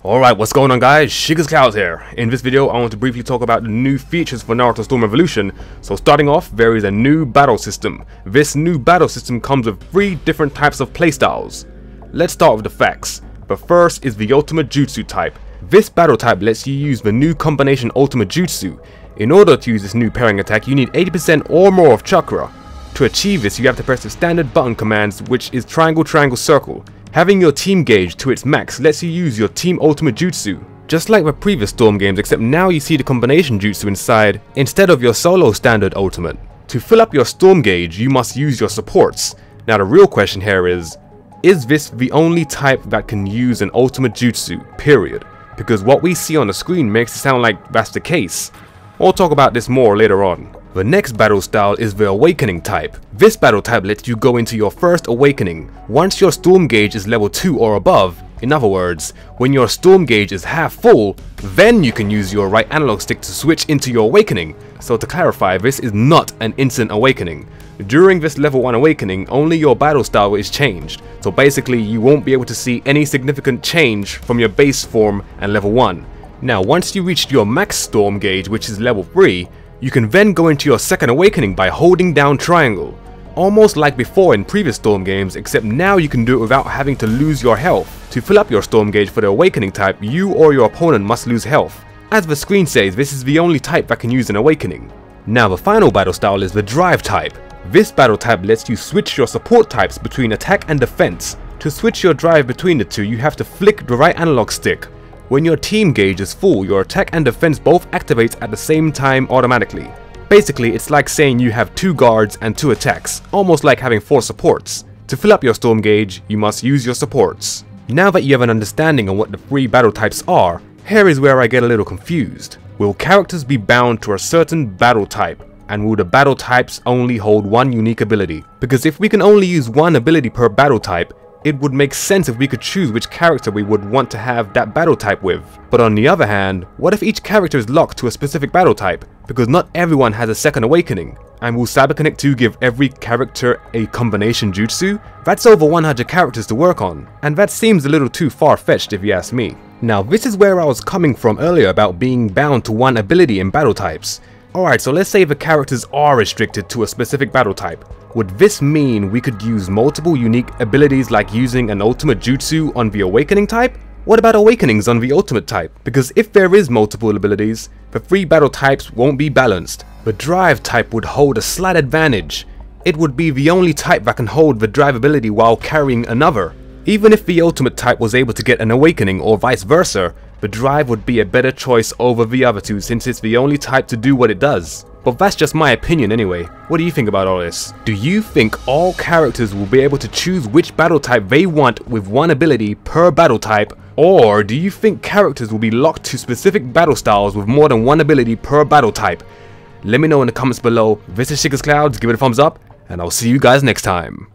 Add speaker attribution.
Speaker 1: Alright, what's going on guys? ShikasClouds here. In this video, I want to briefly talk about the new features for Naruto Storm Revolution. So starting off, there is a new battle system. This new battle system comes with 3 different types of playstyles. Let's start with the facts. The first is the Ultimate Jutsu type. This battle type lets you use the new combination Ultimate Jutsu. In order to use this new pairing attack, you need 80% or more of chakra. To achieve this, you have to press the standard button commands, which is triangle, triangle, circle. Having your team gauge to its max lets you use your team ultimate jutsu, just like the previous Storm games, except now you see the combination jutsu inside instead of your solo standard ultimate. To fill up your Storm gauge, you must use your supports. Now the real question here is this the only type that can use an ultimate jutsu, period? Because what we see on the screen makes it sound like that's the case. We'll talk about this more later on. The next battle style is the Awakening type. This battle type lets you go into your first awakening once your Storm gauge is level 2 or above. In other words, when your Storm gauge is half full, then you can use your right analog stick to switch into your awakening. So to clarify, this is not an instant awakening. During this level 1 awakening, only your battle style is changed. So basically you won't be able to see any significant change from your base form and level 1. Now once you reach your max Storm gauge, which is level 3, you can then go into your second awakening by holding down triangle. Almost like before in previous Storm games, except now you can do it without having to lose your health. To fill up your Storm gauge for the awakening type, you or your opponent must lose health. As the screen says, this is the only type that can use an awakening. Now the final battle style is the Drive type. This battle type lets you switch your support types between attack and defense. To switch your drive between the two, you have to flick the right analog stick. When your team gauge is full, your attack and defense both activate at the same time automatically. Basically, it's like saying you have 2 guards and 2 attacks, almost like having 4 supports. To fill up your Storm gauge, you must use your supports. Now that you have an understanding on what the 3 battle types are, here is where I get a little confused. Will characters be bound to a certain battle type? And will the battle types only hold one unique ability? Because if we can only use one ability per battle type, it would make sense if we could choose which character we would want to have that battle type with. But on the other hand, what if each character is locked to a specific battle type? Because not everyone has a second awakening. And will CyberConnect 2 give every character a combination jutsu? That's over 100 characters to work on, and that seems a little too far-fetched if you ask me. Now this is where I was coming from earlier about being bound to one ability in battle types. Alright, so let's say the characters are restricted to a specific battle type. Would this mean we could use multiple unique abilities like using an ultimate jutsu on the awakening type? What about awakenings on the ultimate type? Because if there is multiple abilities, the 3 battle types won't be balanced. The drive type would hold a slight advantage. It would be the only type that can hold the drive ability while carrying another. Even if the ultimate type was able to get an awakening or vice versa, the drive would be a better choice over the other 2 since it's the only type to do what it does. But that's just my opinion anyway. What do you think about all this? Do you think all characters will be able to choose which battle type they want with one ability per battle type? Or do you think characters will be locked to specific battle styles with more than one ability per battle type? Let me know in the comments below. This is ShikasClouds, give it a thumbs up, and I'll see you guys next time.